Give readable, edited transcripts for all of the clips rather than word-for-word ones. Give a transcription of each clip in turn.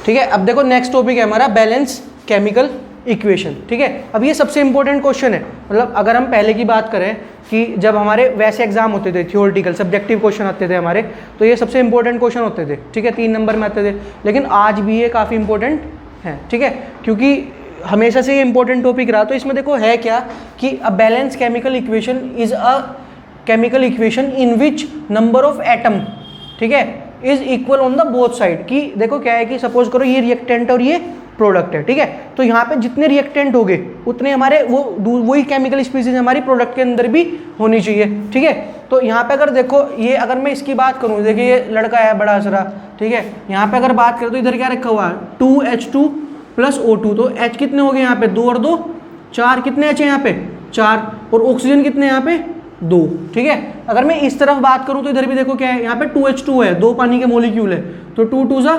ठीक है। अब देखो नेक्स्ट टॉपिक है हमारा बैलेंस केमिकल इक्वेशन। ठीक है, अब ये सबसे इंपॉर्टेंट क्वेश्चन है। मतलब अगर हम पहले की बात करें कि जब हमारे वैसे एग्जाम होते थे, थियोरेटिकल सब्जेक्टिव क्वेश्चन आते थे हमारे, तो ये सबसे इंपॉर्टेंट क्वेश्चन होते थे। ठीक है, 3 नंबर में आते थे, लेकिन आज भी ये काफ़ी इंपॉर्टेंट है। ठीक है, क्योंकि हमेशा से ये इंपॉर्टेंट टॉपिक रहा। तो इसमें देखो है क्या कि a balance chemical equation is a chemical equation in which number of atom, ठीक है, is equal on the both side. कि देखो क्या है कि सपोज करो ये रिएक्टेंट और ये प्रोडक्ट है। ठीक है, तो यहाँ पे जितने रिएक्टेंट हो गए उतने हमारे वही केमिकल स्पीसीज हमारी प्रोडक्ट के अंदर भी होनी चाहिए। ठीक है, तो यहाँ पे अगर देखो ये अगर मैं इसकी बात करूँ, देखिए ये लड़का है बड़ा सारा, ठीक है, यहाँ पे अगर बात करें तो इधर क्या रखा हुआ है 2H2 + O2, तो H कितने हो गए यहाँ पे 2 और 2 4, कितने H है यहाँ पे 4, और ऑक्सीजन कितने यहाँ पे 2। ठीक है, अगर मैं इस तरफ बात करूँ तो इधर भी देखो क्या है, यहाँ पे 2H2 है, 2 पानी के मोलिक्यूल है, तो 2 2 ज़ा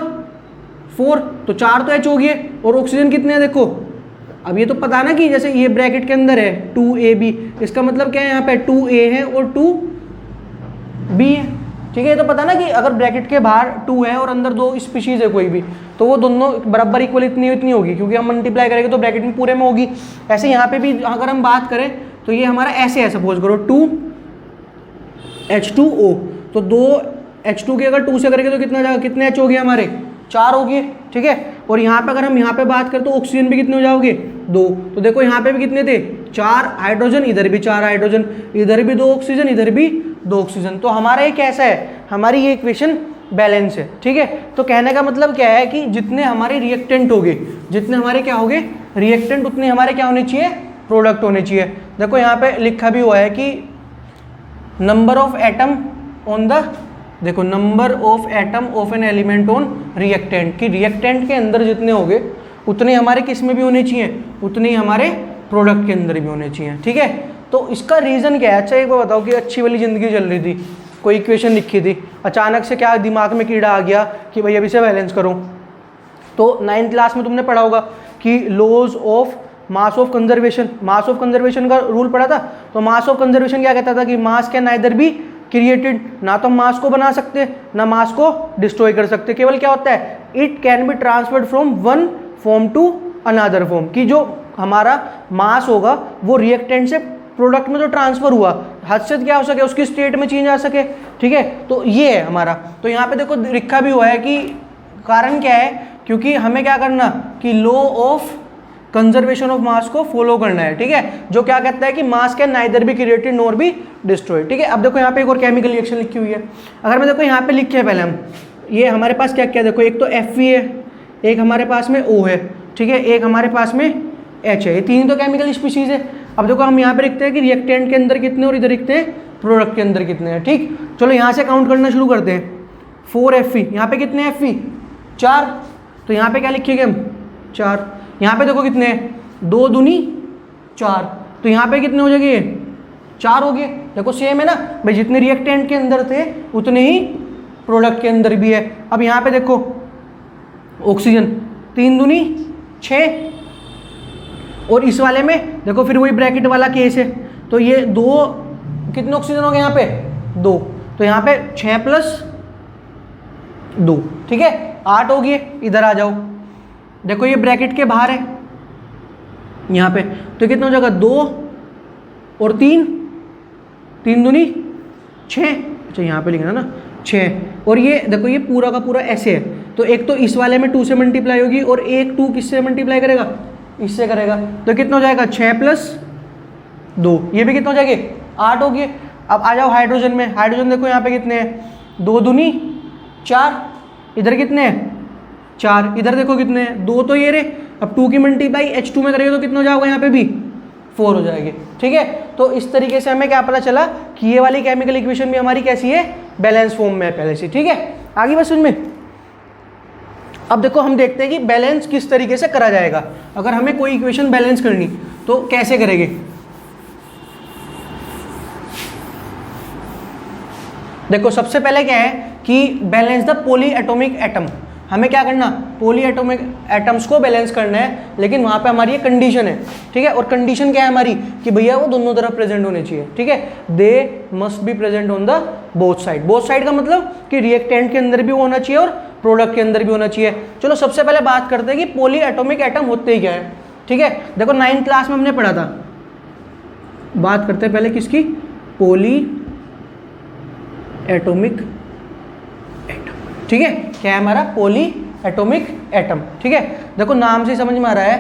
4, तो 4 तो H हो गए, और ऑक्सीजन कितने हैं देखो। अब ये तो पता ना कि जैसे ये ब्रैकेट के अंदर है 2AB, इसका मतलब क्या है यहाँ पे 2A है और 2B है। ठीक है, ये तो पता ना कि अगर ब्रैकेट के बाहर 2 है और अंदर 2 स्पीशीज है कोई भी, तो वो दोनों बराबर इक्वल इतनी होगी, क्योंकि हम मल्टीप्लाई करेंगे तो ब्रैकेट में पूरे में होगी। ऐसे यहाँ पे भी अगर हम बात करें तो ये हमारा ऐसे है, सपोज करो 2H2O, तो 2H2 के अगर 2 से करेंगे तो कितना जाएगा, कितने H हो गए हमारे 4 हो गए। ठीक है, और यहाँ पे अगर हम यहाँ पे बात करें तो ऑक्सीजन भी कितने हो जाओगे 2, तो देखो यहाँ पे भी कितने थे 4 हाइड्रोजन, इधर भी 4 हाइड्रोजन, इधर भी 2 ऑक्सीजन, इधर भी 2 ऑक्सीजन। तो हमारा ये कैसा है, हमारी ये इक्वेशन बैलेंस है। ठीक है, तो कहने का मतलब क्या है कि जितने हमारे रिएक्टेंट हो गए, जितने हमारे क्या हो गए रिएक्टेंट, उतने हमारे क्या होने चाहिए प्रोडक्ट होने चाहिए। देखो यहाँ पे लिखा भी हुआ है कि number of atom on the, देखो number of atom of an element on reactant, कि रिएक्टेंट के अंदर जितने हो गए उतने हमारे किस में भी होने चाहिए, उतने ही हमारे प्रोडक्ट के अंदर भी होने चाहिए। ठीक है, तो इसका रीज़न क्या है। अच्छा एक बार बताओ कि अच्छी वाली ज़िंदगी चल रही थी, कोई इक्वेशन लिखी थी, अचानक से क्या दिमाग में कीड़ा आ गया कि भाई अभी से बैलेंस करो। तो 9th क्लास में तुमने पढ़ा होगा कि laws of mass of conservation, mass of conservation का रूल पढ़ा था। तो मास ऑफ कंजर्वेशन क्या कहता था कि मास कैन नाइदर बी क्रिएटेड, ना तो मास को बना सकते ना मास को डिस्ट्रॉय कर सकते, केवल क्या होता है it can be transferred from one form to another form, कि जो हमारा मास होगा वो रिएक्टेंट से प्रोडक्ट में जो ट्रांसफर हुआ, हद से क्या हो सके उसकी स्टेट में चेंज आ सके। ठीक है, तो ये है हमारा। तो यहाँ पे देखो लिखा भी हुआ है कि कारण क्या है, क्योंकि हमें क्या करना कि law of conservation of mass को फॉलो करना है। ठीक है, जो क्या कहता है कि मास can neither be created nor be destroyed. ठीक है, अब देखो यहाँ पे एक और केमिकल रिएक्शन लिखी हुई है। अगर मैं देखो यहाँ पे लिखे है पहले हम, ये हमारे पास क्या क्या देखो, एक तो Fe है, एक हमारे पास में O है, ठीक है, एक हमारे पास में H है, ये 3 तो केमिकल स्पीशीज है। अब देखो हम यहाँ पे लिखते हैं कि रिएक्टेंट के अंदर कितने और इधर लिखते हैं प्रोडक्ट के अंदर कितने हैं। ठीक, चलो यहाँ से काउंट करना शुरू करते हैं। 4Fe, यहाँ पे कितने Fe 4, तो यहाँ पे क्या लिखेंगे हम 4। यहाँ पे देखो कितने हैं 2 दूनी 4, तो यहाँ पे कितने हो जाएंगे 4 हो गए। देखो सेम है ना भाई, जितने रिएक्टेंट के अंदर थे उतने ही प्रोडक्ट के अंदर भी है। अब यहाँ पे देखो ऑक्सीजन 3 दूनी 6, और इस वाले में देखो फिर वही ब्रैकेट वाला केस है, तो ये 2 कितने ऑक्सीजन हो गए यहाँ पे 2, तो यहाँ पे 6 + 2, ठीक है 8 हो गए। इधर आ जाओ, देखो ये ब्रैकेट के बाहर है यहाँ पे, तो कितना हो जाएगा 2 और 3, 3 दूनी 6, अच्छा यहाँ पे लिखना ना 6, और ये देखो ये पूरा का पूरा ऐसे है, तो एक तो इस वाले में 2 से मल्टीप्लाई होगी और एक 2 किससे मल्टीप्लाई करेगा, इससे करेगा, तो कितना हो जाएगा 6 + 2, ये भी कितना हो जाएंगे 8 हो गए। अब आ जाओ हाइड्रोजन में, हाइड्रोजन देखो यहाँ पे कितने हैं 2 दूनी 4, इधर कितने हैं 4, इधर देखो कितने हैं 2, तो ये रे, अब 2 की मल्टीप्लाई H2 में करेंगे तो कितना हो जाएगा यहाँ पे भी 4 हो जाएंगे। ठीक है, तो इस तरीके से हमें क्या पता चला कि ये वाली केमिकल इक्वेशन भी हमारी कैसी है बैलेंस फॉर्म में है पहले से। ठीक है, आगे बस उसमें अब देखो हम देखते हैं कि बैलेंस किस तरीके से करा जाएगा। अगर हमें कोई इक्वेशन बैलेंस करनी तो कैसे करेंगे। देखो सबसे पहले क्या है कि balance the poly atomic atom, हमें क्या करना, पॉली एटॉमिक एटम्स को बैलेंस करना है, लेकिन वहाँ पे हमारी ये कंडीशन है, ठीक है। और कंडीशन क्या है हमारी कि भैया वो दोनों तरफ प्रेजेंट होने चाहिए, ठीक है। They must be present on the both side. Both side का मतलब कि रिएक्टेंट के अंदर भी होना चाहिए और प्रोडक्ट के अंदर भी होना चाहिए। चलो सबसे पहले बात करते हैं कि पॉली एटॉमिक एटम होते ही क्या है, ठीक है। देखो 9th क्लास में हमने पढ़ा था, बात करते हैं पहले किसकी, पॉली एटॉमिक एटम, ठीक है। क्या है हमारा, पॉली एटॉमिक एटम, ठीक है। देखो नाम से समझ में आ रहा है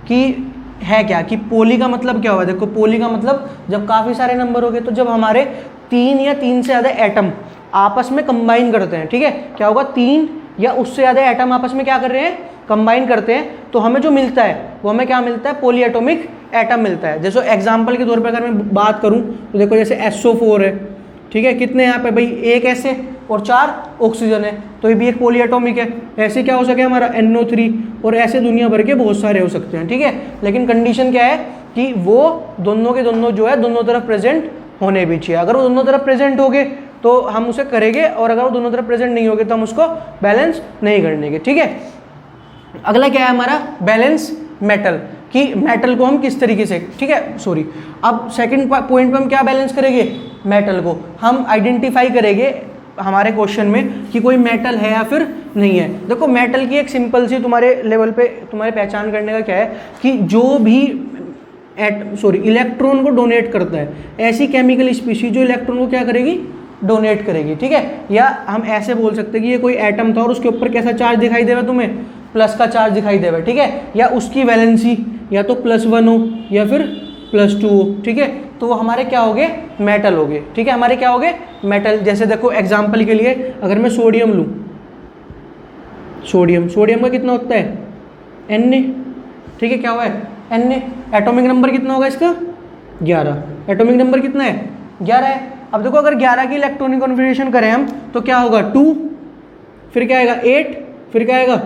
कि है क्या, कि पॉली का मतलब क्या हुआ। देखो पॉली का मतलब जब काफ़ी सारे नंबर हो गए, तो जब हमारे 3 या 3 से ज़्यादा एटम आपस में कंबाइन करते हैं, ठीक है, क्या होगा, 3 या उससे ज़्यादा एटम आपस में क्या कर रहे हैं, कंबाइन करते हैं, तो हमें जो मिलता है वो हमें क्या मिलता है, पॉली एटॉमिक एटम मिलता है। जैसे एग्जाम्पल के तौर पर अगर मैं बात करूँ तो देखो जैसे SO4 है, ठीक है, कितने यहाँ पे भाई, एक ऐसे और 4 ऑक्सीजन है, तो ये भी एक पॉली एटॉमिक है। ऐसे क्या हो सके हमारा NO3, और ऐसे दुनिया भर के बहुत सारे हो सकते हैं, ठीक है। लेकिन कंडीशन क्या है कि वो दोनों के दोनों जो है दोनों तरफ प्रेजेंट होने भी चाहिए। अगर वो दोनों तरफ प्रेजेंट हो गए तो हम उसे करेंगे, और अगर वो दोनों तरफ प्रेजेंट नहीं होगे तो हम उसको बैलेंस नहीं करने के, ठीक है। अगला क्या है हमारा, बैलेंस मेटल, कि मेटल को हम किस तरीके से, ठीक है, सॉरी, अब सेकंड पॉइंट पे हम क्या बैलेंस करेंगे, मेटल को हम आइडेंटिफाई करेंगे हमारे क्वेश्चन में कि कोई मेटल है या फिर नहीं है। देखो मेटल की एक सिंपल सी तुम्हारे लेवल पे तुम्हारे पहचान करने का क्या है कि जो भी इलेक्ट्रॉन को डोनेट करता है, ऐसी केमिकल स्पीशीज जो इलेक्ट्रॉन को क्या करेगी, डोनेट करेगी, ठीक है। या हम ऐसे बोल सकते हैं कि ये कोई एटम था और उसके ऊपर कैसा चार्ज दिखाई देगा तुम्हें, प्लस का चार्ज दिखाई देगा, ठीक है। या उसकी वैलेंसी या तो +1 हो या फिर +2 हो, ठीक है, तो वो हमारे क्या हो गए, मेटल हो गए, ठीक है, हमारे क्या हो गए, मेटल। जैसे देखो एग्जाम्पल के लिए अगर मैं सोडियम लूँ, सोडियम का कितना होता है, Na, ठीक है, क्या हुआ है, Na। एटॉमिक नंबर कितना होगा इसका, 11। एटॉमिक नंबर कितना है, 11 है। अब देखो अगर 11 की इलेक्ट्रॉनिक कॉन्फ़िगरेशन करें हम तो क्या होगा, 2, फिर क्या आएगा 8, फिर क्या आएगा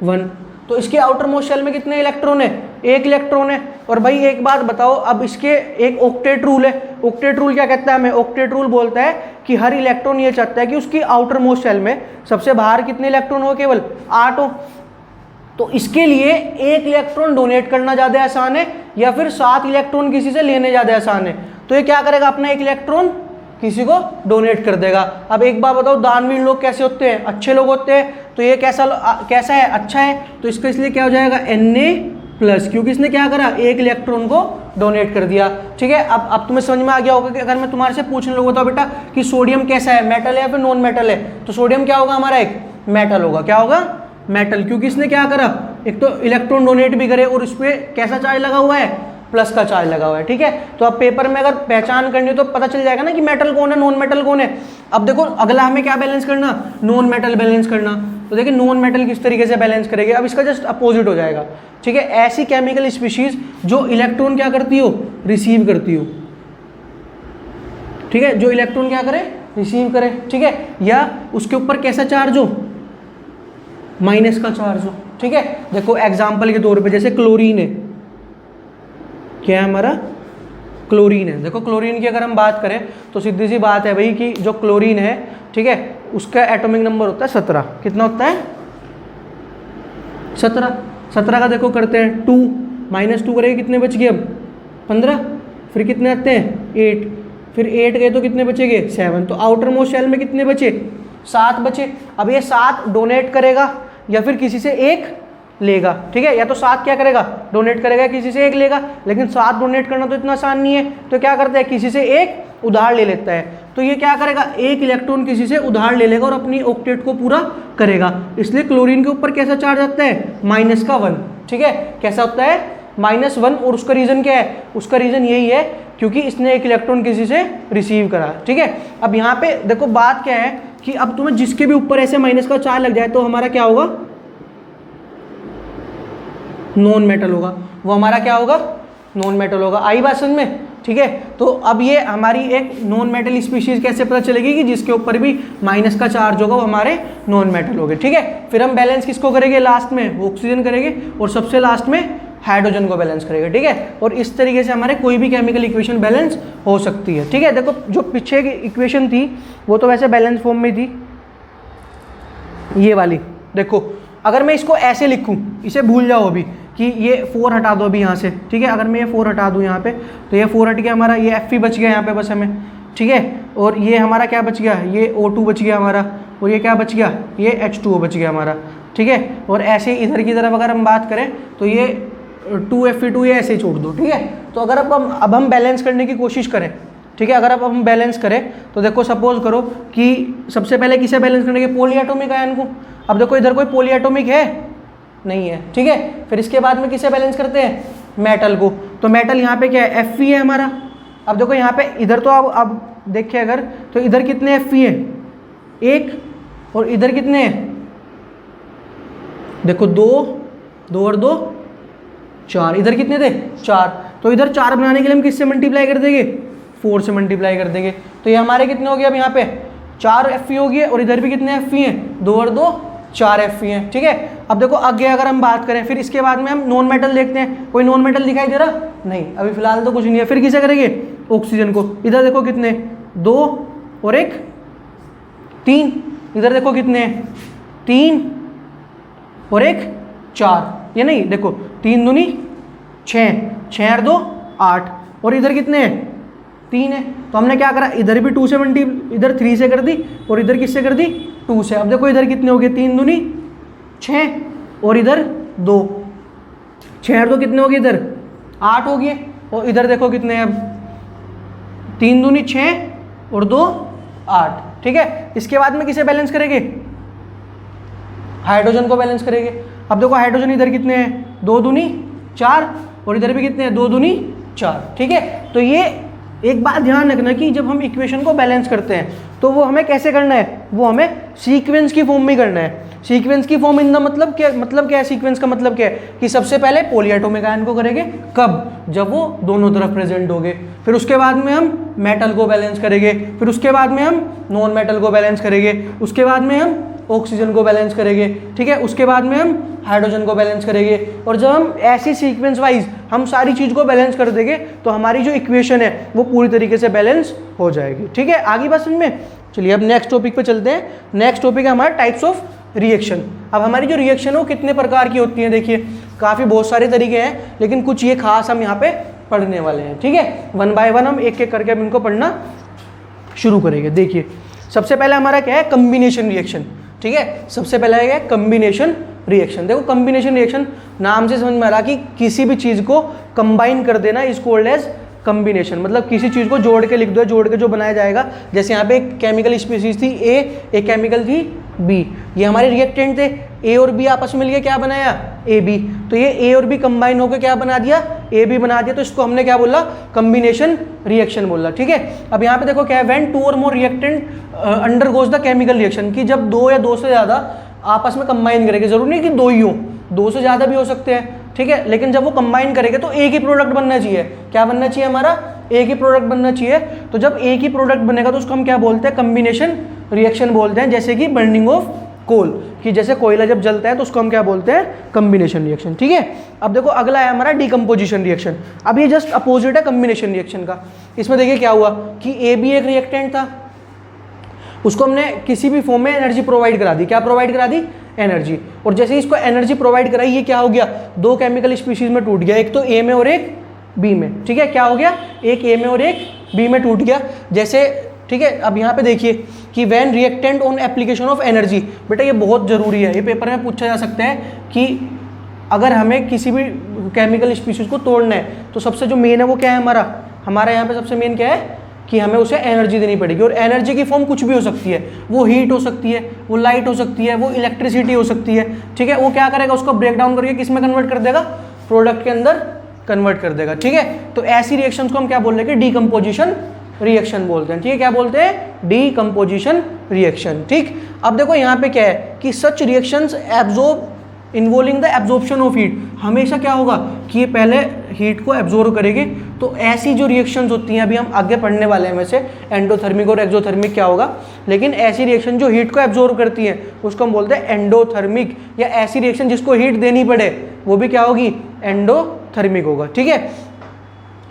1। तो इसके आउटर मोस्ट शेल में कितने इलेक्ट्रॉन है, 1 इलेक्ट्रॉन है। और भाई एक बात बताओ, अब इसके एक ऑक्टेट रूल है। ऑक्टेट रूल क्या कहता है हमें, ऑक्टेट रूल बोलता है कि हर इलेक्ट्रॉन ये चाहता है कि उसकी आउटर मोस्ट शेल में सबसे बाहर कितने इलेक्ट्रॉन हो, केवल 8 हो। तो इसके लिए 1 इलेक्ट्रॉन डोनेट करना ज़्यादा आसान है या फिर 7 इलेक्ट्रॉन किसी से लेने ज़्यादा आसान है। तो ये क्या करेगा, अपना 1 इलेक्ट्रॉन किसी को डोनेट कर देगा। अब एक बात बताओ, दानवीर लोग कैसे होते हैं, अच्छे लोग होते हैं, तो ये कैसा है, अच्छा है। तो इसका इसलिए क्या हो जाएगा, Na+, क्योंकि इसने क्या करा, 1 इलेक्ट्रॉन को डोनेट कर दिया, ठीक है। अब तुम्हें समझ में आ गया होगा कि अगर मैं तुम्हारे से पूछने लगूँ तो बेटा कि सोडियम कैसा है, मेटल है या फिर नॉन मेटल है, तो सोडियम क्या होगा हमारा, एक मेटल होगा। क्या होगा, मेटल, क्योंकि इसने क्या करा, एक तो इलेक्ट्रॉन डोनेट भी करे और इस पर कैसा चार्ज लगा हुआ है, प्लस का चार्ज लगा हुआ है, ठीक है। तो अब पेपर में अगर पहचान करनी हो तो पता चल जाएगा ना कि मेटल कौन है, नॉन मेटल कौन है। अब देखो अगला हमें क्या बैलेंस करना, नॉन मेटल बैलेंस करना। तो देखिए नॉन मेटल किस तरीके से बैलेंस करेंगे, अब इसका जस्ट अपोजिट हो जाएगा, ठीक है। ऐसी केमिकल स्पीशीज जो इलेक्ट्रॉन क्या करती हो, रिसीव करती हो, ठीक है, जो इलेक्ट्रॉन क्या करे, रिसीव करे, ठीक है। या उसके ऊपर कैसा चार्ज हो, माइनस का चार्ज हो, ठीक है। देखो एग्जाम्पल के तौर पे जैसे क्लोरीन है, क्या है हमारा, क्लोरीन है। देखो क्लोरीन की अगर हम बात करें तो सीधी सी बात है भाई कि जो क्लोरीन है, ठीक है, उसका एटॉमिक नंबर होता है 17। कितना होता है, 17 का देखो करते हैं 2 -2 करेंगे, कितने बच गए अब 15, फिर कितने आते हैं 8, फिर 8 गए तो कितने बचेंगे 7। तो आउटर मोस्ट शेल में कितने बचे, 7 बचे। अब ये 7 डोनेट करेगा या फिर किसी से 1 लेगा, ठीक है। या तो 7 क्या करेगा, डोनेट करेगा, किसी से 1 लेगा, लेकिन 7 डोनेट करना तो इतना आसान नहीं है, तो क्या करता है, किसी से 1 उधार ले लेता है। तो ये क्या करेगा, 1 इलेक्ट्रॉन किसी से उधार ले लेगा और अपनी ऑक्टेट को पूरा करेगा। इसलिए क्लोरीन के ऊपर कैसा चार्ज आता है, -1, ठीक है। कैसा होता है, -1। और उसका रीज़न क्या है, उसका रीज़न यही है क्योंकि इसने 1 इलेक्ट्रॉन किसी से रिसीव करा, ठीक है। अब यहाँ पे देखो बात क्या है कि अब तुम्हें जिसके भी ऊपर ऐसे माइनस का चार्ज लग जाए तो हमारा क्या होगा, नॉन मेटल होगा। वो हमारा क्या होगा, नॉन मेटल होगा। आई बात समझ में, ठीक है। तो अब ये हमारी एक नॉन मेटल स्पीशीज कैसे पता चलेगी कि जिसके ऊपर भी माइनस का चार्ज होगा वो हमारे नॉन मेटल हो गए, ठीक है। फिर हम बैलेंस किसको करेंगे, लास्ट में ऑक्सीजन करेंगे और सबसे लास्ट में हाइड्रोजन को बैलेंस करेंगे, ठीक है। और इस तरीके से हमारे कोई भी केमिकल इक्वेशन बैलेंस हो सकती है, ठीक है। देखो जो पीछे की इक्वेशन थी वो तो वैसे बैलेंस फॉर्म में थी, ये वाली देखो अगर मैं इसको ऐसे लिखूँ, इसे भूल जाओ अभी कि ये 4 हटा दो अभी यहाँ से, ठीक है। अगर मैं ये 4 हटा दूँ यहाँ पे, तो ये 4 हट गया हमारा, ये Fe बच गया यहाँ पे बस हमें, ठीक है। और ये हमारा क्या बच गया, ये O2 बच गया हमारा, और ये क्या बच गया, ये H2O बच गया हमारा, ठीक है। और ऐसे इधर की तरफ अगर हम बात करें तो ये 2Fe2 ये ऐसे ही छोड़ दो, ठीक है। तो अगर अब हम बैलेंस करने की कोशिश करें, ठीक है, अगर अब हम बैलेंस करें तो देखो सपोज करो कि सबसे पहले किसे बैलेंस करने के, पॉलीएटॉमिक आयन को। अब देखो इधर कोई पॉलीएटॉमिक है नहीं है, ठीक है। फिर इसके बाद में किसे बैलेंस करते हैं, मेटल को। तो मेटल यहाँ पे क्या है, Fe है हमारा। अब देखो यहाँ पे इधर तो अब देखिए अगर, तो इधर कितने Fe है, 1, और इधर कितने हैं, देखो 2 और 2 4, इधर कितने थे 4। तो इधर 4 बनाने के लिए हम किससे मल्टीप्लाई कर देंगे, 4 से मल्टीप्लाई कर देंगे। तो ये हमारे कितने हो गए, अब यहाँ पे 4 Fe हो गए, और इधर भी कितने Fe हैं, 2 और 2 4 Fe हैं, ठीक है। अब देखो आगे अगर हम बात करें, फिर इसके बाद में हम नॉन मेटल देखते हैं। कोई नॉन मेटल दिखाई दे रहा, नहीं, अभी फिलहाल तो कुछ नहीं है। फिर किसे करेंगे, ऑक्सीजन को। इधर देखो कितने, 2 और 1 3, इधर देखो कितने हैं, 3 और 1 4, ये नहीं, देखो 3 दूनी 6, 6 और 2 8, और इधर कितने हैं, 3 है। तो हमने क्या करा, इधर भी 2 से इधर 3 से कर दी, और इधर किससे कर दी, 2 से। अब देखो इधर कितने हो गए, 3 दूनी 6, और इधर 2, 6 और 2 कितने हो गए, इधर 8 हो गए। और इधर देखो कितने हैं, अब 3 दूनी 6 और 2 8, ठीक है। इसके बाद में किसे बैलेंस करेंगे, हाइड्रोजन को बैलेंस करेंगे। अब देखो हाइड्रोजन इधर कितने हैं, 2 दूनी 4, और इधर भी कितने हैं, 2 दूनी 4, ठीक है। तो ये एक बात ध्यान रखना कि जब हम इक्वेशन को बैलेंस करते हैं तो वो हमें कैसे करना है, वो हमें सीक्वेंस की फॉर्म में करना है। सीक्वेंस की फॉर्म इन द मतलब क्या है, सीक्वेंस का मतलब क्या है कि सबसे पहले पॉलीएटॉमिक आयन को करेंगे, कब, जब वो दोनों तरफ प्रेजेंट होंगे। फिर उसके बाद में हम मेटल को बैलेंस करेंगे, फिर उसके बाद में हम नॉन मेटल को बैलेंस करेंगे, उसके बाद में हम ऑक्सीजन को बैलेंस करेंगे, ठीक है। उसके बाद में हम हाइड्रोजन को बैलेंस करेंगे। और जब हम ऐसी सीक्वेंस वाइज हम सारी चीज़ को बैलेंस कर देंगे तो हमारी जो इक्वेशन है वो पूरी तरीके से बैलेंस हो जाएगी, ठीक है। आगे बात समझ में। चलिए अब नेक्स्ट टॉपिक पे चलते हैं। नेक्स्ट टॉपिक है हमारा टाइप्स ऑफ रिएक्शन। अब हमारी जो रिएक्शन है वो कितने प्रकार की होती हैं, देखिए काफ़ी बहुत सारे तरीके हैं, लेकिन कुछ ये खास हम यहाँ पे पढ़ने वाले हैं, ठीक है। 1 बाय 1 हम एक एक करके हम इनको पढ़ना शुरू करेंगे। देखिए सबसे पहले हमारा क्या है, कम्बिनेशन रिएक्शन, ठीक है। सबसे पहला है कम्बिनेशन रिएक्शन। देखो कम्बिनेशन रिएक्शन नाम से समझ में आ रहा कि किसी भी चीज़ को कंबाइन कर देना इज कॉल्ड एज कम्बिनेशन। मतलब किसी चीज़ को जोड़ के लिख दो, जोड़ के जो बनाया जाएगा। जैसे यहाँ पे एक केमिकल स्पीसीज थी ए, एक केमिकल थी बी, ये हमारे रिएक्टेंट थे। ए और बी आपस में मिलके क्या बनाया, ए बी। तो ये ए और बी कंबाइन होकर क्या बना दिया, ए बी बना दिया। तो इसको हमने क्या बोला, कम्बिनेशन रिएक्शन बोला, ठीक है। अब यहाँ पे देखो क्या है, व्हेन 2 और more reactant undergoes the chemical reaction, कि जब 2 या 2 से ज़्यादा आपस में कंबाइन करेंगे, जरूरी नहीं कि 2 ही हो, 2 से ज़्यादा भी हो सकते हैं, ठीक है। लेकिन जब वो कंबाइन करेंगे तो एक ही प्रोडक्ट बनना चाहिए। क्या बनना चाहिए, हमारा एक ही प्रोडक्ट बनना चाहिए। तो जब एक ही प्रोडक्ट बनेगा तो उसको हम क्या बोलते हैं, कम्बिनेशन रिएक्शन बोलते हैं। जैसे कि बर्निंग ऑफ कोल, कि जैसे कोयला जब जलता है तो उसको हम क्या बोलते हैं, कम्बिनेशन रिएक्शन, ठीक है। अब देखो अगला है हमारा डीकम्पोजिशन रिएक्शन। अब ये जस्ट अपोजिट है कम्बिनेशन रिएक्शन का। इसमें देखिए क्या हुआ कि ए बी एक रिएक्टेंट था, उसको हमने किसी भी फॉर्म में एनर्जी प्रोवाइड करा दी। क्या प्रोवाइड करा दी, एनर्जी। और जैसे ही इसको एनर्जी प्रोवाइड कराई, ये क्या हो गया, 2 केमिकल स्पीशीज में टूट गया, एक तो ए में और एक बी में, ठीक है। क्या हो गया, एक ए में और एक बी में टूट गया, जैसे, ठीक है। अब यहाँ पे देखिए कि when reactant on application of energy, बेटा ये बहुत ज़रूरी है, ये पेपर में पूछा जा सकता है कि अगर हमें किसी भी केमिकल स्पीशीज को तोड़ना है तो सबसे जो मेन है वो क्या है, हमारा यहाँ पे सबसे मेन क्या है कि हमें उसे एनर्जी देनी पड़ेगी। और एनर्जी की फॉर्म कुछ भी हो सकती है, वो हीट हो सकती है, वो लाइट हो सकती है, वो इलेक्ट्रिसिटी हो सकती है, ठीक है। वो क्या करेगा, उसको ब्रेक डाउन करके किस में कन्वर्ट कर देगा, प्रोडक्ट के अंदर कन्वर्ट कर देगा, ठीक है। तो ऐसी रिएक्शंस को हम क्या बोल रहे हैं, डीकम्पोजिशन रिएक्शन बोलते हैं, ठीक है। क्या बोलते हैं, डीकम्पोजिशन रिएक्शन, ठीक। अब देखो यहाँ पे क्या है कि such reactions absorb involving the absorption of heat, हमेशा क्या होगा कि ये पहले हीट को एब्जॉर्ब करेंगे। तो ऐसी जो रिएक्शंस होती हैं, अभी हम आगे पढ़ने वाले हैं वैसे एंडोथर्मिक और एक्सोथर्मिक क्या होगा, लेकिन ऐसी रिएक्शन जो हीट को एब्जॉर्ब करती हैं उसको हम बोलते हैं एंडोथर्मिक। या ऐसी रिएक्शन जिसको हीट देनी पड़े वो भी क्या होगी, एंडोथर्मिक होगा, ठीक है।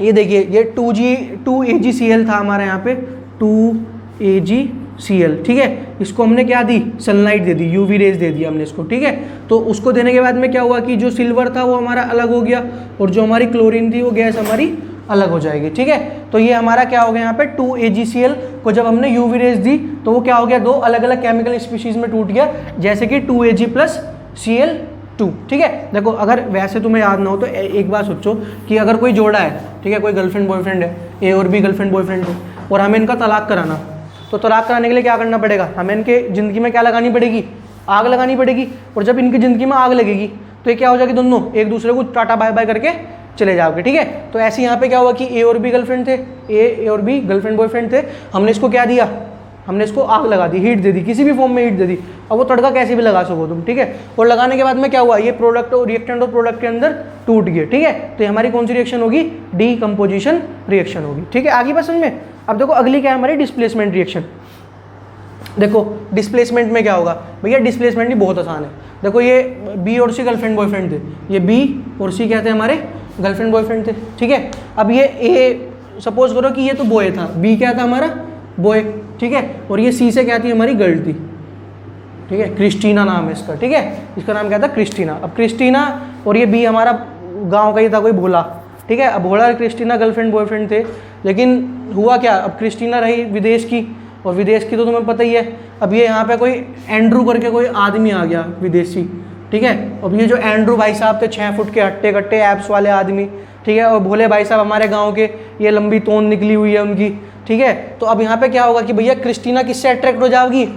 ये देखिए ये 2AgCl था हमारा यहाँ पे, 2AgCl, Cl, ठीक है। इसको हमने क्या दी, सनलाइट दे दी, यूवी रेज दे दिया हमने इसको, ठीक है। तो उसको देने के बाद में क्या हुआ कि जो सिल्वर था वो हमारा अलग हो गया और जो हमारी क्लोरीन थी वो गैस हमारी अलग हो जाएगी, ठीक है। तो ये हमारा क्या हो गया यहाँ पे 2AgCl को जब हमने यूवी रेज दी तो वो क्या हो गया, दो अलग अलग केमिकल स्पीशीज में टूट गया, जैसे कि 2Ag + Cl2, ठीक है। देखो अगर वैसे तुम्हें याद ना हो तो एक बार सोचो कि अगर कोई जोड़ा है, ठीक है, कोई गर्लफ्रेंड बॉयफ्रेंड है, ए और बी गर्लफ्रेंड बॉयफ्रेंड है, और हमें इनका तलाक कराना, तो तलाक कराने के लिए क्या करना पड़ेगा, हमें इनके ज़िंदगी में क्या लगानी पड़ेगी, आग लगानी पड़ेगी। और जब इनकी ज़िंदगी में आग लगेगी तो ये क्या हो जाएगी, दोनों एक दूसरे को टाटा बाय बाय करके चले जाओगे, ठीक है। तो ऐसे यहाँ पे क्या हुआ कि ए और बी गर्लफ्रेंड थे, ए और बी गर्लफ्रेंड बॉयफ्रेंड थे, हमने इसको क्या दिया, हमने इसको आग लगा दी, हीट दे दी, किसी भी फॉर्म में हीट दे दी। अब वो तड़का कैसे भी लगा सको तुम, ठीक है। और लगाने के बाद में क्या हुआ, ये प्रोडक्ट और रिएक्टेंट और प्रोडक्ट के अंदर टूट गए, ठीक है। तो ये हमारी कौन सी रिएक्शन होगी, डीकम्पोजिशन रिएक्शन होगी, ठीक है। आगे बात समझ में। अब देखो अगली क्या है हमारी, डिस्प्लेसमेंट रिएक्शन। देखो डिस्प्लेसमेंट में क्या होगा भैया, डिस्प्लेसमेंट भी बहुत आसान है। देखो ये बी और सी गर्लफ्रेंड बॉयफ्रेंड थे, ये बी और सी क्या थे, हमारे गर्लफ्रेंड बॉयफ्रेंड थे, ठीक है। अब ये ए सपोज करो कि ये तो बॉय था, बी क्या था हमारा बॉय, ठीक है, और ये सी से क्या थी, हमारी गर्ल थी, ठीक है। क्रिस्टीना नाम है इसका, ठीक है, इसका नाम क्या था, क्रिस्टीना। अब क्रिस्टीना और ये बी हमारा गाँव का ही था, कोई भोला, ठीक है। अब भोला और क्रिस्टीना गर्लफ्रेंड बॉयफ्रेंड थे, लेकिन हुआ क्या, अब क्रिस्टीना रही विदेश की, और विदेश की तो तुम्हें पता ही है। अब ये यहाँ पे कोई एंड्रू करके कोई आदमी आ गया विदेशी, ठीक है। अब ये जो एंड्रू भाई साहब थे 6 फुट के हट्टे कट्टे एब्स वाले आदमी, ठीक है, और भोले भाई साहब हमारे गांव के, ये लंबी तोंद निकली हुई है उनकी, ठीक है। तो अब यहाँ पे क्या होगा कि भैया क्रिस्टीना किससे अट्रैक्ट हो जाएगी,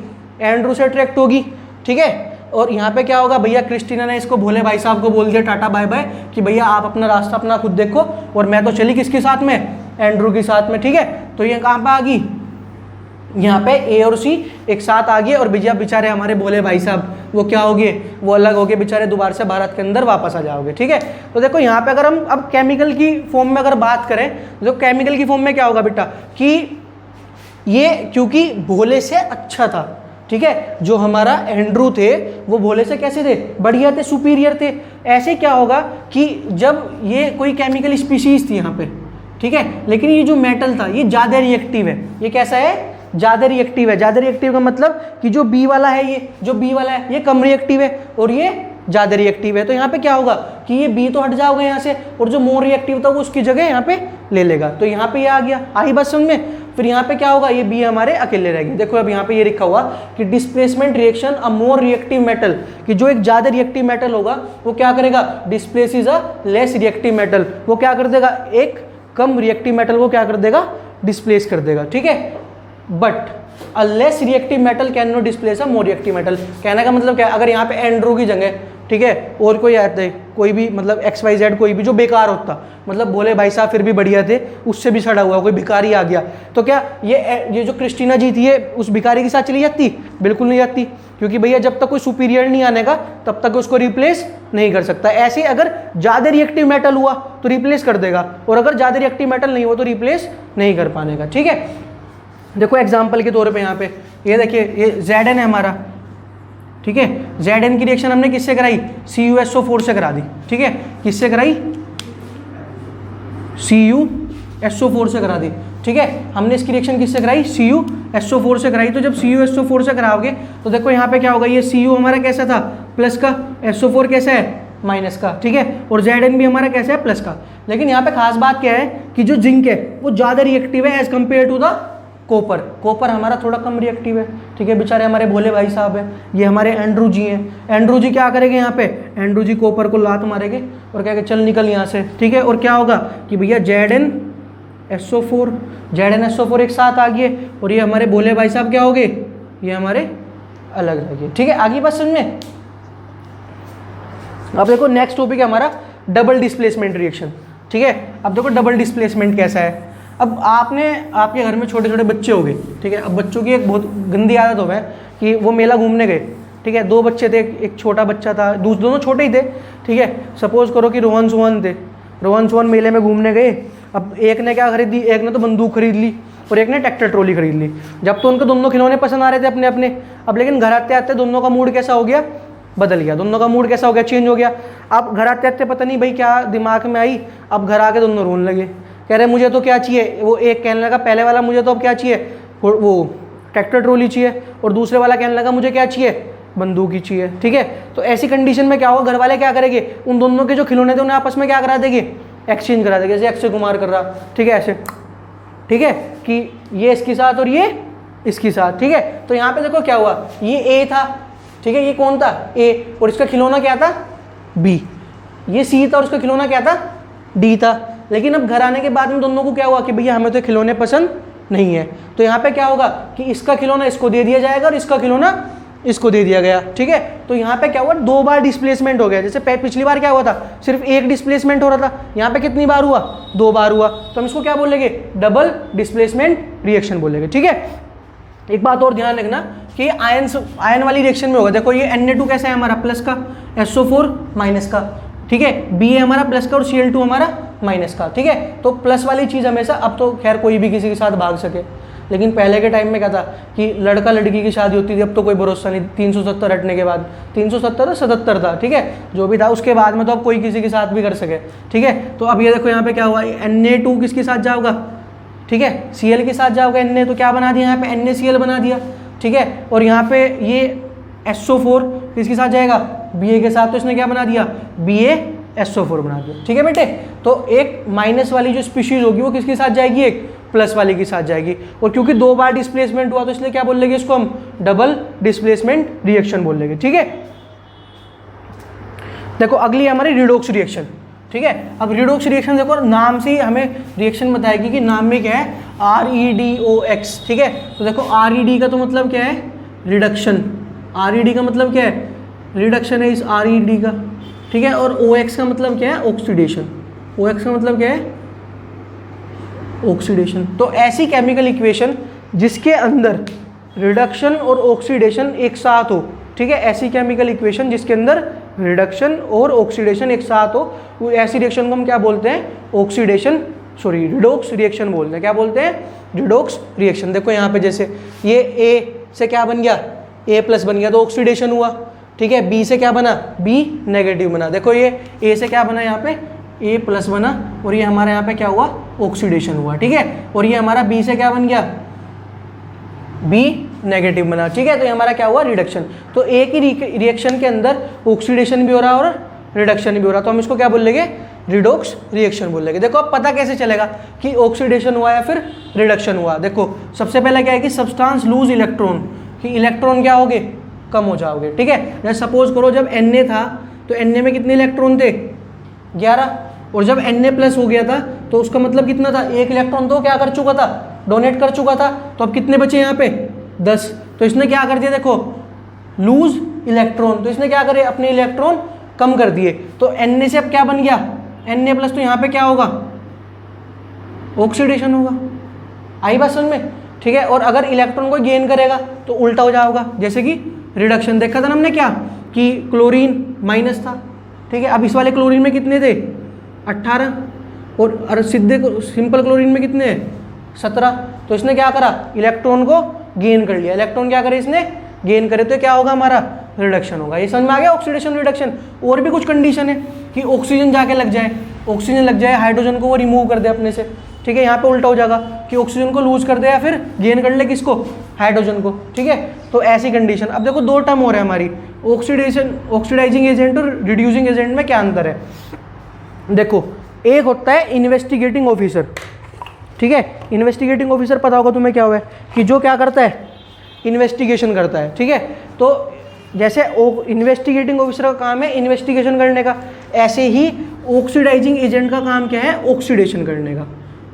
एंड्रू से अट्रैक्ट होगी, ठीक है। और यहाँ पे क्या होगा भैया, क्रिस्टीना ने इसको भोले भाई साहब को बोल दिया टाटा बाय बाय कि भैया आप अपना रास्ता अपना खुद देखो, और मैं तो चली किसके साथ में, एंड्रू के साथ में, ठीक है। तो ये कहाँ पे आ गई, यहाँ पे ए और सी एक साथ आ गए, और भैया बेचारे हमारे भोले भाई साहब वो क्या हो गए, वो अलग हो गए बेचारे, दोबारा से भारत के अंदर वापस आ जाओगे, ठीक है। तो देखो यहाँ पे अगर हम अब केमिकल की फॉर्म में अगर बात करें, तो केमिकल की फॉर्म में क्या होगा बेटा कि ये क्योंकि भोले से अच्छा था, ठीक है, जो हमारा एंड्रू थे वो भोले से कैसे थे, बढ़िया थे, सुपीरियर थे। ऐसे क्या होगा कि जब ये कोई केमिकल स्पीशीज थी यहाँ पे, ठीक है, लेकिन ये जो मेटल था ये ज़्यादा रिएक्टिव है, ये कैसा है, ज़्यादा रिएक्टिव है। ज़्यादा रिएक्टिव का मतलब कि जो बी वाला है, ये जो बी वाला है ये कम रिएक्टिव है और ये ज़्यादा रिएक्टिव है। तो यहाँ पे क्या होगा कि ये बी तो हट जाओगे यहाँ से, और जो मोर रिएक्टिव था वो उसकी जगह यहाँ पे ले लेगा। तो यहाँ पे ये आ गया, आई बात समझ में। फिर यहाँ पे क्या होगा, ये बी हमारे अकेले रहेंगे। देखो अब यहाँ पे ये लिखा हुआ कि डिस्प्लेसमेंट रिएक्शन अ मोर रिएक्टिव मेटल, कि जो एक ज़्यादा रिएक्टिव मेटल होगा वो क्या करेगा, displaces a less reactive metal, वो क्या कर देगा, एक कम रिएक्टिव मेटल को क्या कर देगा, डिस्प्लेस कर देगा, ठीक है। But a less reactive metal can not displace a more reactive metal. कहने का मतलब क्या है, अगर यहाँ पे एंड्रू की जगह, ठीक है, और कोई आता है, कोई भी मतलब XYZ कोई भी जो बेकार होता, मतलब भोले भाई साहब फिर भी बढ़िया थे, उससे भी सड़ा हुआ कोई भिखारी आ गया, तो क्या ये जो क्रिस्टीना जी थी ये उस भिखारी के साथ चली जाती, बिल्कुल नहीं जाती, क्योंकि भैया जब तक कोई सुपीरियर नहीं आने का तब तक उसको रिप्लेस नहीं कर सकता। ऐसे अगर ज़्यादा रिएक्टिव मेटल हुआ तो रिप्लेस कर देगा, और अगर ज़्यादा रिएक्टिव मेटल नहीं हुआ तो रिप्लेस नहीं कर पाने का, ठीक है। देखो एग्जाम्पल के तौर पे यहाँ पे ये देखिए, ये Zn है हमारा, ठीक है। Zn की रिएक्शन हमने किससे कराई, CuSO4 से करा दी, ठीक है। किससे कराई, CuSO4 से करा दी, ठीक है। हमने इसकी रिएक्शन किससे कराई, CuSO4 से कराई। तो जब CuSO4 से कराओगे तो देखो यहाँ पे क्या होगा, ये Cu हमारा कैसा था, प्लस का, SO4 कैसा है, माइनस का, ठीक है, और Zn भी हमारा कैसा है, प्लस का। लेकिन यहाँ पे खास बात क्या है कि जो जिंक है वो ज़्यादा रिएक्टिव है as compare to the copper. Copper हमारा थोड़ा कम रिएक्टिव है, ठीक है। बेचारे हमारे भोले भाई साहब हैं, ये हमारे एंड्रू जी हैं। एंड्रू जी क्या करेंगे यहाँ पे, एंड्रू जी कॉपर को लात मारेंगे और कहेंगे चल निकल यहाँ से, ठीक है। और क्या होगा कि भैया ZnSO4 एक साथ आ गए, और ये हमारे भोले भाई साहब क्या हो गए, ये हमारे अलग रह गए, ठीक है। आगे बात समझ में। अब देखो नेक्स्ट टॉपिक है हमारा डबल डिस्प्लेसमेंट रिएक्शन, ठीक है। अब देखो डबल डिस्प्लेसमेंट कैसा है। अब आपके घर में छोटे छोटे बच्चे हो गए, ठीक है। अब बच्चों की एक बहुत गंदी आदत हो है कि वो मेला घूमने गए, ठीक है। 2 बच्चे थे, एक छोटा बच्चा था, दोनों छोटे ही थे, ठीक है। सपोज करो कि रोहन सोहन थे, रोहन सोहन मेले में घूमने गए। अब एक ने क्या खरीद ली, एक ने तो बंदूक खरीद ली और एक ने ट्रैक्टर ट्रॉली खरीद ली। जब तो उनको दोनों खिलौने पसंद आ रहे थे अपने अपने, अब लेकिन घर आते आते दोनों का मूड कैसा हो गया, बदल गया। दोनों का मूड कैसा हो गया, चेंज हो गया। अब घर आते आते पता नहीं भाई क्या दिमाग में आई, अब घर आके दोनों रोने लगे, कह रहे मुझे तो क्या चाहिए, वो एक कहने लगा पहले वाला मुझे तो अब क्या चाहिए, वो ट्रैक्टर ट्रॉली चाहिए, और दूसरे वाला कहने लगा मुझे क्या चाहिए, बंदूक ही चाहिए। ठीक है, तो ऐसी कंडीशन में क्या होगा, घर वाले क्या करेंगे, उन दोनों के जो खिलौने थे उन्हें आपस में क्या करा देंगे, एक्सचेंज करा देंगे, जैसे अक्षय कुमार कर रहा, ठीक है ऐसे, ठीक है, कि ये इसके साथ और ये इसके साथ। ठीक है, तो यहाँ पे देखो क्या हुआ, ये ए था, ठीक है, ये कौन था, ए, और इसका खिलौना क्या था, बी, ये सी था और इसका खिलौना क्या था, डी था। लेकिन अब घर आने के बाद में दोनों को क्या हुआ कि भैया हमें तो खिलौने पसंद नहीं है, तो यहाँ पे क्या होगा कि इसका खिलौना इसको दे दिया जाएगा और इसका खिलौना इसको दे दिया गया। ठीक है, तो यहाँ पे क्या हुआ, 2 बार डिस्प्लेसमेंट हो गया। जैसे पिछली बार क्या हुआ था, सिर्फ एक डिस्प्लेसमेंट हो रहा था, यहाँ पे कितनी बार हुआ, 2 बार हुआ, तो हम इसको क्या बोलेंगे, डबल डिस्प्लेसमेंट रिएक्शन बोलेंगे। ठीक है, एक बात और ध्यान रखना कि आयन वाली रिएक्शन में होगा, देखो ये Na2 कैसा है हमारा, प्लस का, SO4 माइनस का, ठीक है, Ba हमारा प्लस का और Cl2 हमारा माइनस का। ठीक है, तो प्लस वाली चीज़ हमेशा, अब तो खैर कोई भी किसी के साथ भाग सके, लेकिन पहले के टाइम में क्या था कि लड़का लड़की की शादी होती थी, अब तो कोई भरोसा नहीं, 370 हटने के बाद, 370 77 था, ठीक है, जो भी था, उसके बाद में तो अब कोई किसी के साथ भी कर सके। ठीक है, तो अब ये देखो यहाँ पे क्या हुआ, Na2 किसके साथ जाओगा, ठीक है, Cl के साथ जाओगे, Na, तो क्या बना दिया यहाँ पे, NaCl बना दिया। ठीक है, और यहाँ पे ये SO4 किसके साथ जाएगा, Ba के साथ, तो इसने क्या बना दिया, BaSO4 बना दिया। ठीक है बेटे, तो एक माइनस वाली जो स्पीशीज होगी वो किसके साथ जाएगी, एक प्लस वाली के साथ जाएगी, और क्योंकि 2 बार डिस्प्लेसमेंट हुआ तो इसलिए क्या बोल लेंगे इसको हम, डबल डिस्प्लेसमेंट रिएक्शन बोल लेंगे। ठीक है, देखो अगली हमारी रिडॉक्स रिएक्शन। ठीक है, अब रिडॉक्स रिएक्शन देखो नाम से ही हमें रिएक्शन बताएगी कि नाम में क्या है, REDOX। ठीक है, तो देखो RED का तो मतलब क्या है, रिडक्शन, RED का मतलब क्या है, रिडक्शन है इस RED का। ठीक है, और OX का मतलब क्या है, ऑक्सीडेशन, OX का मतलब क्या है, ऑक्सीडेशन। तो ऐसी केमिकल इक्वेशन जिसके अंदर रिडक्शन और ऑक्सीडेशन एक साथ हो, ठीक है, ऐसी केमिकल इक्वेशन जिसके अंदर रिडक्शन और ऑक्सीडेशन एक साथ हो, वो ऐसी रिएक्शन को हम क्या बोलते हैं, ऑक्सीडेशन, सॉरी रिडॉक्स रिएक्शन बोलते हैं। क्या बोलते हैं, रिडॉक्स रिएक्शन। देखो यहाँ पे जैसे ये A से क्या बन गया, A+ बन गया तो ऑक्सीडेशन हुआ। ठीक है, B से क्या बना, B नेगेटिव बना। देखो ये A से क्या बना, यहाँ पे A+ बना, और ये हमारा यहाँ पे क्या हुआ, ऑक्सीडेशन हुआ। ठीक है, और ये हमारा B से क्या बन गया, B नेगेटिव बना। ठीक है, तो ये हमारा क्या हुआ, रिडक्शन। तो एक ही रिएक्शन के अंदर ऑक्सीडेशन भी हो रहा है और रिडक्शन भी हो रहा है, तो हम इसको क्या बोल लेंगे, रिडॉक्स रिएक्शन बोल लेंगे। देखो अब पता कैसे चलेगा कि ऑक्सीडेशन हुआ या फिर रिडक्शन हुआ। देखो सबसे पहले क्या है कि सब्सटेंस लूज इलेक्ट्रॉन, कि इलेक्ट्रॉन क्या होगे, कम हो जाओगे। ठीक है, जैसे सपोज करो जब Na था तो Na में कितने इलेक्ट्रॉन थे, 11, और जब Na+ हो गया था तो उसका मतलब कितना था, 1 इलेक्ट्रॉन तो क्या कर चुका था, डोनेट कर चुका था, तो अब कितने बचे यहाँ पे, 10। तो इसने क्या कर दिया, देखो लूज इलेक्ट्रॉन, तो इसने क्या करे, अपने इलेक्ट्रॉन कम कर दिए। तो Na से अब क्या बन गया, Na+, तो यहाँ पे क्या होगा, ऑक्सीडेशन होगा। आई बात समझ में। ठीक है, और अगर इलेक्ट्रॉन को गेन करेगा तो उल्टा हो जाएगा, जैसे कि रिडक्शन देखा था ना हमने क्या, कि क्लोरीन माइनस था। ठीक है, अब इस वाले क्लोरीन में कितने थे, 18, और सीधे सिंपल क्लोरीन में कितने हैं, 17। तो इसने क्या करा, इलेक्ट्रॉन को गेन कर लिया। इलेक्ट्रॉन क्या करे, इसने गेन करे, तो क्या होगा, हमारा रिडक्शन होगा। ये समझ में आ गया, ऑक्सीडेशन रिडक्शन। और भी कुछ कंडीशन है कि ऑक्सीजन जाके लग जाए, ऑक्सीजन लग जाए, हाइड्रोजन को वो रिमूव कर दे अपने से। ठीक है, यहाँ पे उल्टा हो जाएगा कि ऑक्सीजन को लूज कर दे या फिर गेन कर ले किसको, हाइड्रोजन को। ठीक है, तो ऐसी कंडीशन। अब देखो 2 टर्म हो रहा है हमारी, ऑक्सीडाइजिंग एजेंट और रिड्यूसिंग एजेंट में क्या अंतर है। देखो एक होता है इन्वेस्टिगेटिंग ऑफिसर। ठीक है, इन्वेस्टिगेटिंग ऑफिसर पता होगा तुम्हें क्या हुआ है, कि जो क्या करता है, इन्वेस्टिगेशन करता है। ठीक है, तो जैसे इन्वेस्टिगेटिंग ऑफिसर का काम है इन्वेस्टिगेशन करने का, ऐसे ही ऑक्सीडाइजिंग एजेंट का काम क्या है, ऑक्सीडेशन करने का।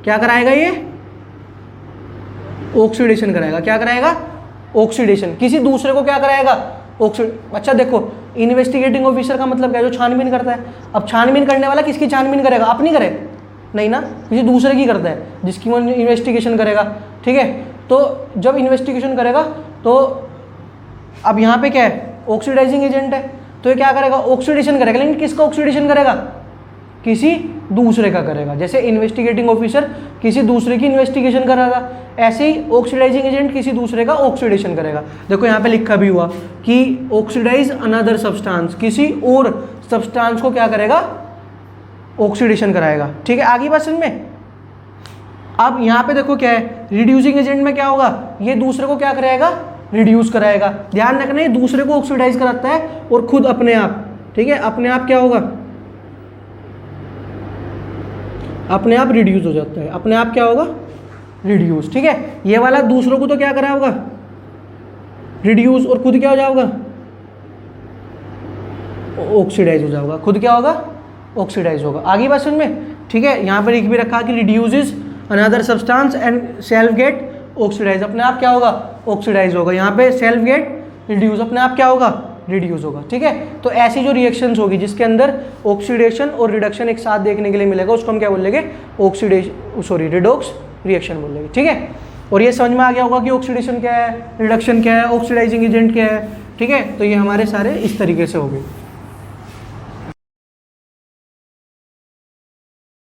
क्या कराएगा ये, ऑक्सीडेशन कराएगा। क्या कराएगा, ऑक्सीडेशन। किसी दूसरे को क्या कराएगा, अच्छा देखो इन्वेस्टिगेटिंग ऑफिसर का मतलब क्या है, जो छानबीन करता है। अब छानबीन करने वाला किसकी छानबीन करेगा, अपनी करे नहीं ना, किसी दूसरे की करता है जिसकी वो इन्वेस्टिगेशन करेगा। ठीक है, तो जब इन्वेस्टिगेशन करेगा तो अब यहाँ पे क्या है, ऑक्सीडाइजिंग एजेंट है, तो ये क्या करेगा, ऑक्सीडेशन करेगा। लेकिन किसका ऑक्सीडेशन करेगा, किसी दूसरे का करेगा। जैसे इन्वेस्टिगेटिंग ऑफिसर किसी दूसरे की इन्वेस्टिगेशन करेगा, ऐसे ही ऑक्सीडाइजिंग एजेंट किसी दूसरे का ऑक्सीडेशन करेगा। देखो यहाँ पे लिखा भी हुआ कि ऑक्सीडाइज अनदर सब्सटेंस, किसी और सब्सटेंस को क्या करेगा, ऑक्सीडेशन कराएगा। ठीक है, आगे बात समझ में। अब यहाँ पे देखो क्या है, रिड्यूसिंग एजेंट में क्या होगा, ये दूसरे को क्या कराएगा, रिड्यूस कराएगा। ध्यान रखना ये दूसरे को ऑक्सीडाइज कराता है और खुद अपने आप, ठीक है, अपने आप क्या होगा, अपने आप रिड्यूस हो जाता है, अपने आप क्या होगा, रिड्यूस। ठीक है, ये वाला दूसरों को तो क्या करा होगा, रिड्यूस, और खुद क्या हो जाएगा, ऑक्सीडाइज हो जाएगा, खुद क्या होगा, ऑक्सीडाइज होगा। आगे बात समझ में, ठीक है। यहाँ पर लिख भी रखा कि reduces another substance and self get oxidise, अपने आप क्या होगा, ऑक्सीडाइज होगा। यहाँ पे सेल्फ गेट रिड्यूस, अपने आप क्या होगा, रिड्यूस होगा। ठीक है, तो ऐसी जो रिएक्शंस होगी जिसके अंदर ऑक्सीडेशन और रिडक्शन एक साथ देखने के लिए मिलेगा, उसको हम क्या बोलेंगे, ऑक्सीडेशन, सॉरी रिडॉक्स रिएक्शन बोलेंगे। ठीक है, और ये समझ में आ गया होगा कि ऑक्सीडेशन क्या है, रिडक्शन क्या है, ऑक्सीडाइजिंग एजेंट क्या है। ठीक है, तो ये हमारे सारे इस तरीके से हो गए।